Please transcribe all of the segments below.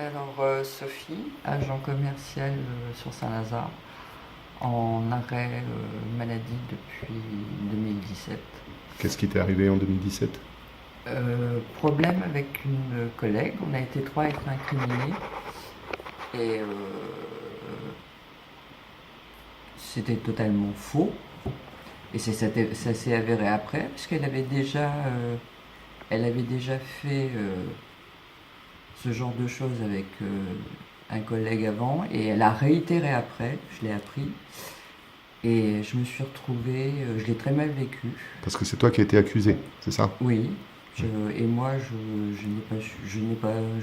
Alors, Sophie, agent commercial sur Saint-Lazare, en arrêt maladie depuis 2017. Qu'est-ce qui t'est arrivé en 2017? Problème avec une collègue, on a été trois à être incriminés et c'était totalement faux. Et ça s'est avéré après, parce elle avait déjà fait ce genre de choses avec un collègue avant, et elle a réitéré après, je l'ai appris, et je me suis retrouvée, je l'ai très mal vécu. Parce que c'est toi qui as été accusé, c'est ça? Oui, Oui. et moi je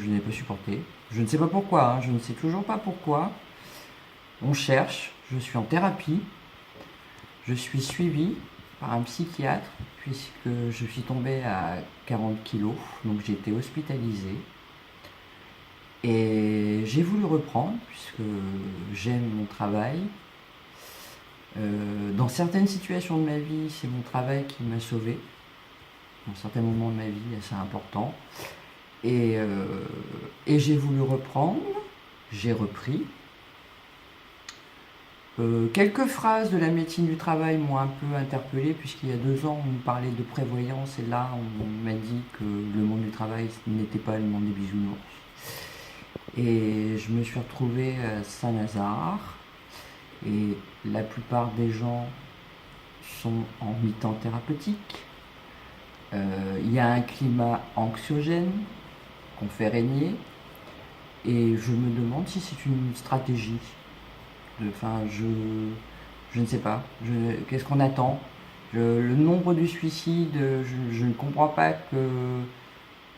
n'ai pas supporté. Je ne sais pas pourquoi, hein, je ne sais toujours pas pourquoi. On cherche, je suis en thérapie, je suis suivi par un psychiatre, puisque je suis tombée à 40 kilos, donc j'ai été hospitalisée. Et j'ai voulu reprendre, puisque j'aime mon travail. Dans certaines situations de ma vie, c'est mon travail qui m'a sauvée. Dans certains moments de ma vie assez importants. Et j'ai voulu reprendre, j'ai repris. Quelques phrases de la médecine du travail m'ont un peu interpellé, puisqu'il y a 2 ans, on nous parlait de prévoyance, et là, on m'a dit que le monde du travail n'était pas le monde des bisounours. Et je me suis retrouvée à Saint-Lazare, et la plupart des gens sont en mi-temps thérapeutique. Il y a un climat anxiogène qu'on fait régner, et je me demande si c'est une stratégie. Enfin, je ne sais pas. Qu'est-ce qu'on attend? Le nombre de suicides, je ne comprends pas que,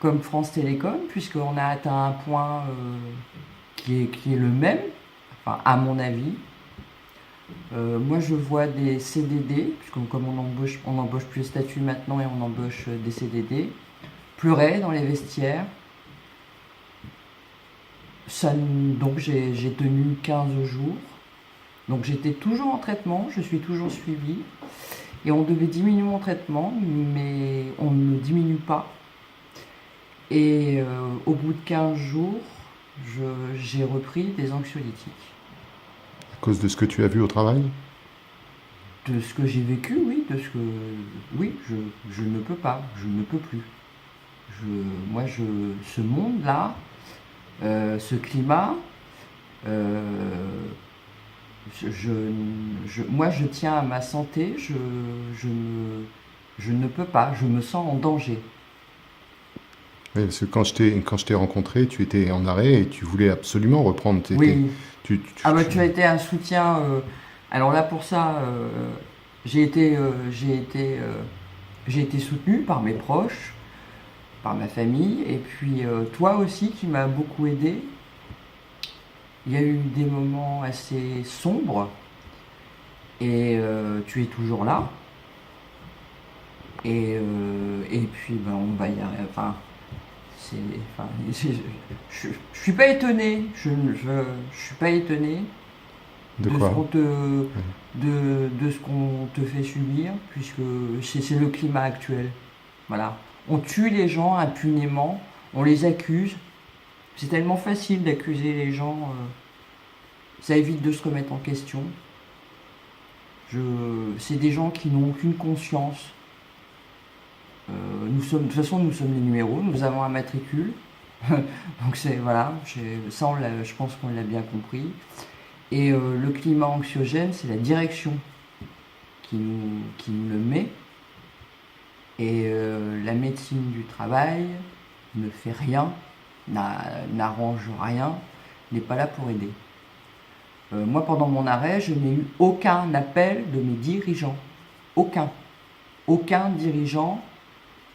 comme France Télécom, puisqu'on a atteint un point qui est le même, enfin, à mon avis. Moi, je vois des CDD, puisque comme on embauche plus le statut maintenant et on embauche des CDD, pleurer dans les vestiaires. Donc j'ai tenu 15 jours. Donc j'étais toujours en traitement, je suis toujours suivie. Et on devait diminuer mon traitement, mais on ne le diminue pas. Et au bout de 15 jours, j'ai repris des anxiolytiques. À cause de ce que tu as vu au travail? De ce que j'ai vécu, oui, oui, je ne peux pas, je ne peux plus. Je, moi, ce monde-là, ce climat, euh, moi, je tiens à ma santé, je ne peux pas, je me sens en danger. Oui, parce que quand je t'ai rencontré, tu étais en arrêt et tu voulais absolument reprendre. Oui. Tu, tu, Ah bah tu- tu as été un soutien. Alors là pour ça, j'ai été, j'ai été soutenu par mes proches, par ma famille, et puis toi aussi qui m'as beaucoup aidé. Il y a eu des moments assez sombres, et tu es toujours là. Et puis ben, on va y arriver. Enfin, c'est, enfin, je suis pas étonné. Je suis pas étonné de de ce quoi? qu'on te, Oui. de ce qu'on te fait subir, puisque c'est le climat actuel. Voilà. On tue les gens impunément, on les accuse. C'est tellement facile d'accuser les gens, ça évite de se remettre en question. C'est des gens qui n'ont aucune conscience. De toute façon, nous sommes les numéros, nous avons un matricule. Donc c'est voilà, ça je pense qu'on l'a bien compris. Et le climat anxiogène, c'est la direction qui nous le met. Et la médecine du travail ne fait rien, n'arrange rien, n'est pas là pour aider. Moi, pendant mon arrêt, je n'ai eu aucun appel de mes dirigeants. Aucun. Aucun dirigeant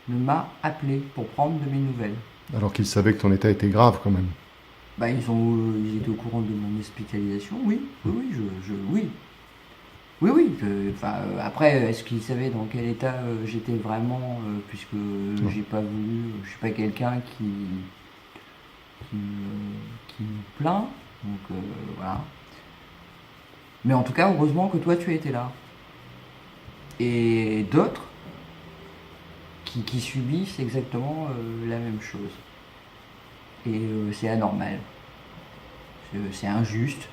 ne m'a appelé pour prendre de mes nouvelles. Alors qu'ils savaient que ton état était grave quand même. Bah, ils étaient au courant de mon hospitalisation, oui, oui, oui, oui. Oui, oui. Enfin, après, est-ce qu'ils savaient dans quel état j'étais vraiment, puisque Non. j'ai pas voulu, je suis pas quelqu'un qui, qui me plaint, donc voilà. Mais en tout cas, heureusement que toi tu étais là. Et d'autres qui subissent exactement la même chose. Et c'est anormal. c'est injuste.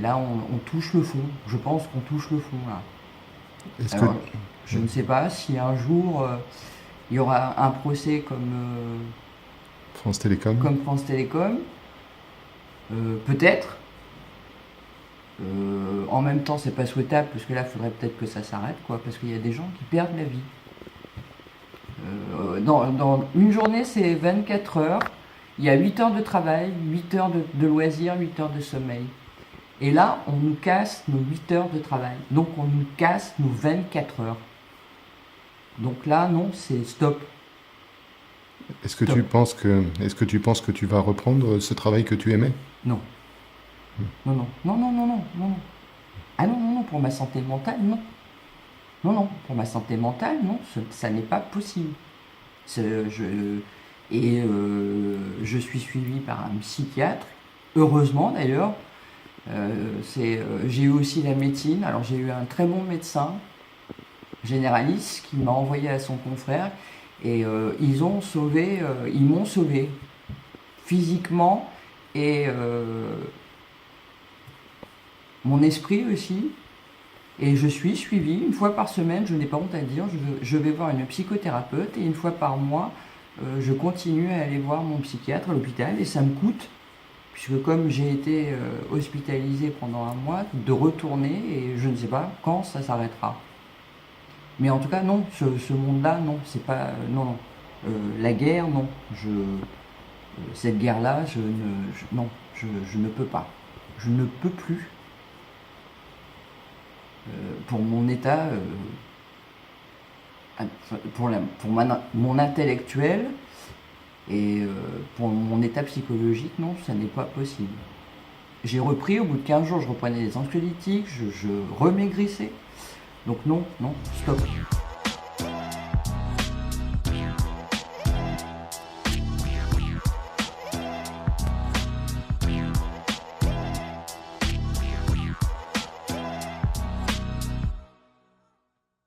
Là, on touche le fond. Je pense qu'on touche le fond, là. Est-ce Alors, que je ne sais pas si un jour, il y aura un procès France Télécom, comme France Télécom. Peut-être. En même temps, c'est pas souhaitable, parce que là, il faudrait peut-être que ça s'arrête, quoi, parce qu'il y a des gens qui perdent la vie. Dans une journée, c'est 24 heures. Il y a 8 heures de travail, 8 heures de loisirs, 8 heures de sommeil. Et là, on nous casse nos 8 heures de travail. Donc, on nous casse nos 24 heures. Donc là, non, c'est stop. est-ce que Stop. tu penses que tu vas reprendre ce travail que tu aimais? Non. Non, non, non, non, non, non, non. Ah non, non, non, pour ma santé mentale, non. Non, non, pour ma santé mentale, non, ça n'est pas possible. Je suis suivi par un psychiatre, heureusement d'ailleurs. J'ai eu aussi la médecine. Alors j'ai eu un très bon médecin généraliste qui m'a envoyé à son confrère et ils m'ont sauvé physiquement et mon esprit aussi. Et je suis suivi une fois par semaine, je n'ai pas honte à dire, je vais voir une psychothérapeute et une fois par mois, je continue à aller voir mon psychiatre à l'hôpital et ça me coûte, puisque comme j'ai été hospitalisé pendant un mois, de retourner et je ne sais pas quand ça s'arrêtera. Mais en tout cas, non, ce monde-là, non, c'est pas. Non, non. La guerre, non. Cette guerre-là, non, je ne peux pas. Je ne peux plus. Pour mon état, mon intellectuel et pour mon état psychologique, non, ça n'est pas possible. J'ai repris, au bout de 15 jours, je reprenais des anxiolytiques, je remaigrissais. Donc non, non, stop.